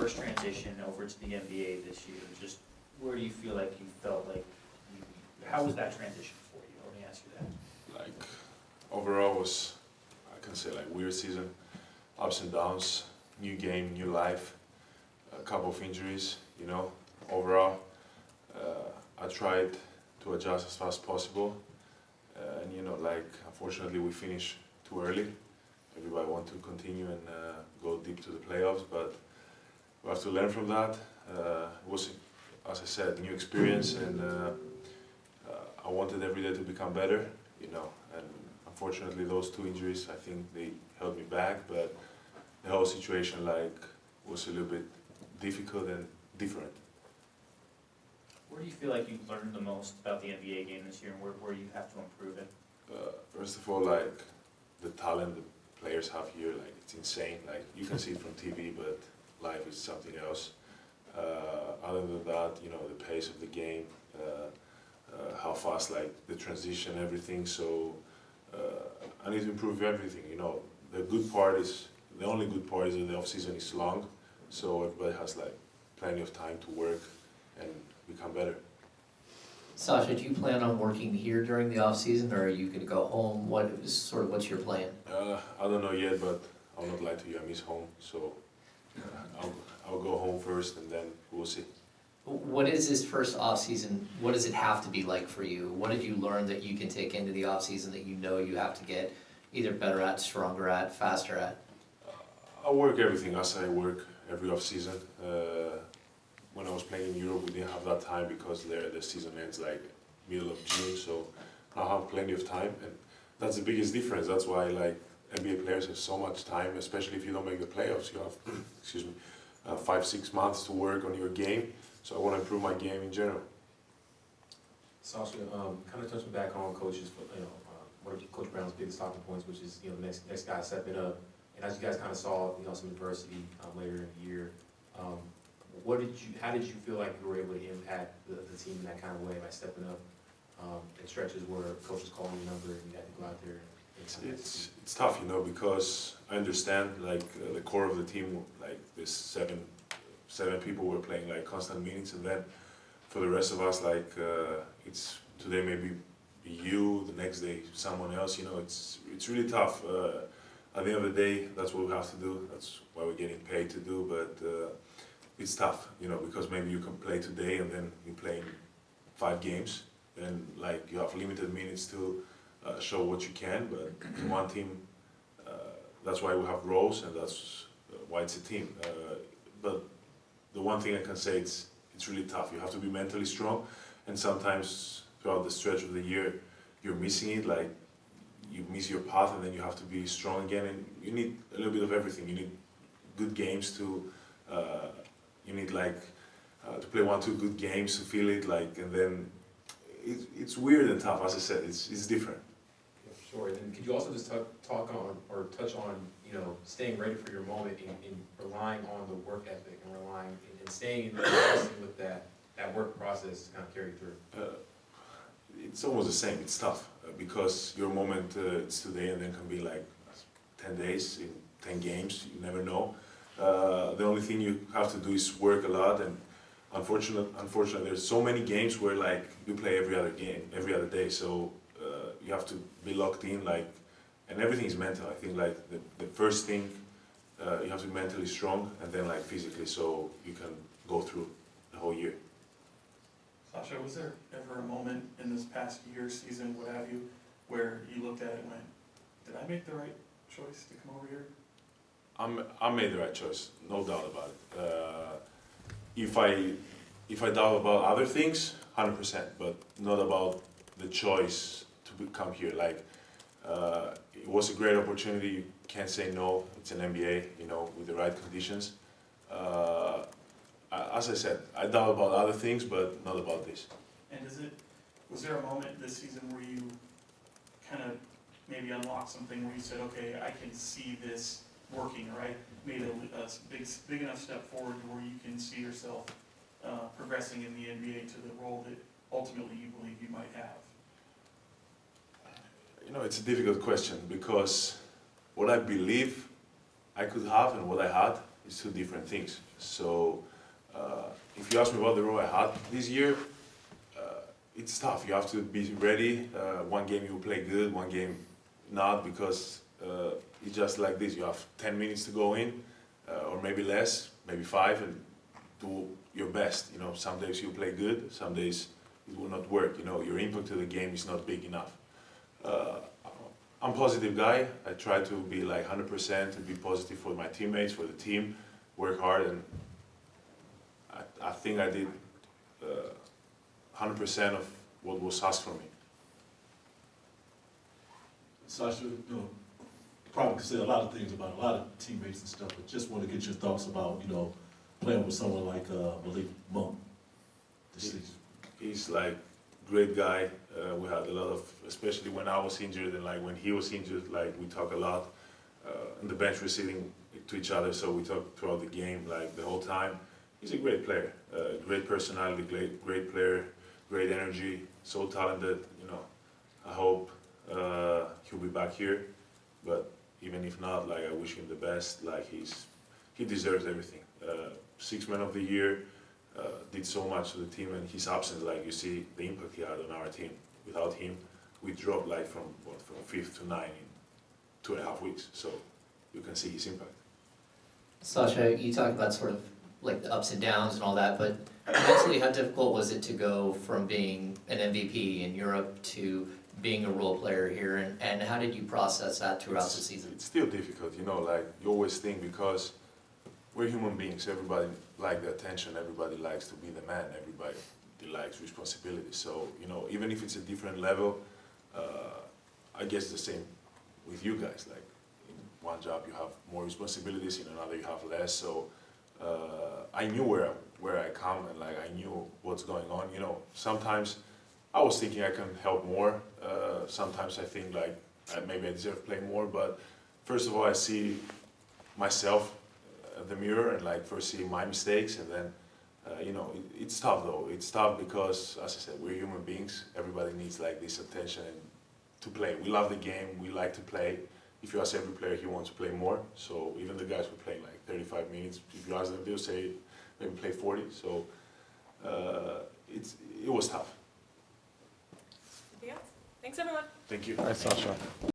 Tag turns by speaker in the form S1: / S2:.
S1: first transition over to the NBA this year? Just where do you feel like you felt like, how was that transition for you? Let me ask you that.
S2: Like, overall was, I can say, like, weird season, ups and downs, new game, new life, a couple of injuries, you know. Overall, I tried to adjust as fast as possible, and you know, like, unfortunately we finished too early. Everybody want to continue and go deep to the playoffs, but we have to learn from that. It was, as I said, new experience, and I wanted every day to become better, you know, and unfortunately those two injuries, I think they held me back, but the whole situation, like, was a little bit difficult and different.
S1: Where do you feel like you've learned the most about the NBA game this year, and where you have to improve it?
S2: First of all, like, the talent the players have here, like, it's insane. Like, you can see it from TV, but live is something else. Other than that, you know, the pace of the game, how fast, like, the transition, everything. So I need to improve everything, you know. The only good part is that the offseason is long, so everybody has, like, plenty of time to work and become better.
S3: Sasha, do you plan on working here during the off season, or are you going to go home? What's your plan?
S2: I don't know yet, but I'll not lie to you, I miss home, so I'll go home first and then we'll see.
S3: What is this first off season? What does it have to be like for you? What did you learn that you can take into the off season that you know you have to get either better at, stronger at, faster at?
S2: I work everything as I work every off season. When I was playing in Europe, we didn't have that time because there the season ends like middle of June, so I have plenty of time, and that's the biggest difference. That's why, like, NBA players have so much time, especially if you don't make the playoffs. You have, excuse me, 5-6 months to work on your game. So I want to improve my game in general.
S4: Sasha, kind of touching back on coaches, one of Coach Brown's biggest talking points, which is, you know, the next guy stepping up. And as you guys kind of saw, you know, some adversity later in the year. How did you feel like you were able to impact the team in that kind of way by stepping up in stretches where coach is calling your number and you had to go out there?
S2: It's tough, you know, because I understand, like, the core of the team, like, this seven people were playing, like, constant minutes, and then for the rest of us, like, it's today maybe you, the next day someone else, you know. It's really tough. At the end of the day, that's what we have to do. That's why we're getting paid to do, but it's tough, you know, because maybe you can play today and then you play in 5 games, and, like, you have limited minutes to show what you can, but in one team, that's why we have roles, and that's why it's a team. But the one thing I can say, it's really tough. You have to be mentally strong, and sometimes throughout the stretch of the year, you're missing it, like, you miss your path, and then you have to be strong again, and you need a little bit of everything. You need good games to, you need, like, to play 1-2 good games to feel it, like, and then it's weird and tough. As I said, it's different.
S4: Yeah, sure. And then could you also just talk on or touch on, you know, staying ready for your moment and relying on the work ethic and relying and staying and trusting with that work process to kind of carry through?
S2: It's almost the same. It's tough because your moment it's today, and then can be like 10 days in 10 games. You never know. The only thing you have to do is work a lot, and unfortunately, there's so many games where, like, you play every other day. So you have to be locked in, like, and everything is mental. I think, like, the first thing you have to be mentally strong, and then, like, physically, so you can go through the whole year.
S5: Sasha, was there ever a moment in this past year, season, what have you, where you looked at it and went, did I make the right choice to come over here?
S2: I made the right choice, no doubt about it. If I doubt about other things, 100%, but not about the choice to come here. Like, it was a great opportunity. You can't say no. It's an NBA, you know, with the right conditions. As I said, I doubt about other things, but not about this.
S5: And was there a moment this season where you kind of maybe unlocked something where you said, okay, I can see this working, right? Made a big enough step forward to where you can see yourself progressing in the NBA to the role that ultimately you believe you might have?
S2: You know, it's a difficult question because what I believe I could have and what I had it's two different things. So if you ask me what the role I had this year, it's tough. You have to be ready. One game you play good, one game not, because it's just like this. You have 10 minutes to go in, or maybe less, maybe 5, and do your best. You know, some days you play good, some days it will not work. You know, your impact to the game is not big enough. I'm a positive guy. I try to be like 100% to be positive for my teammates, for the team, work hard, and I think I did 100% of what was asked from me.
S6: Sasha, you know, probably could say a lot of things about a lot of teammates and stuff, but just want to get your thoughts about, you know, playing with someone like Malik Monk this season.
S2: He's like great guy. We had a lot of, especially when I was injured and like when he was injured, like we talk a lot. On the bench we're sitting to each other, so we talk throughout the game, like the whole time. He's a great player, great personality, great player, great energy, so talented. You know, I hope he'll be back here, but even if not, like I wish him the best. Like he deserves everything. 6th man of the year, did so much to the team, and his absence, like you see the impact he had on our team. Without him, we dropped like from 5th to 9th in 2.5 weeks. So you can see his impact.
S3: Sasha, you talked about sort of like the ups and downs and all that, but mentally, how difficult was it to go from being an MVP in Europe to being a role player here, and how did you process that throughout the season?
S2: It's still difficult, you know, like you always think, because we're human beings, everybody likes the attention, everybody likes to be the man, everybody likes responsibility. So, you know, even if it's a different level, I guess the same with you guys. Like in one job you have more responsibilities, in another you have less. So I knew where I come, and like I knew what's going on. You know, sometimes I was thinking I can help more. Sometimes I think like maybe I deserve to play more. But first of all, I see myself at the mirror and like first see my mistakes, and then you know, it's tough though. It's tough because, as I said, we're human beings. Everybody needs like this attention and to play. We love the game. We like to play. If you ask every player, he wants to play more. So even the guys who are playing like 35 minutes, if you ask them, they'll say maybe play 40. So it was tough.
S7: Anything else? Thanks, everyone.
S2: Thank you.
S8: Hi, Sasha.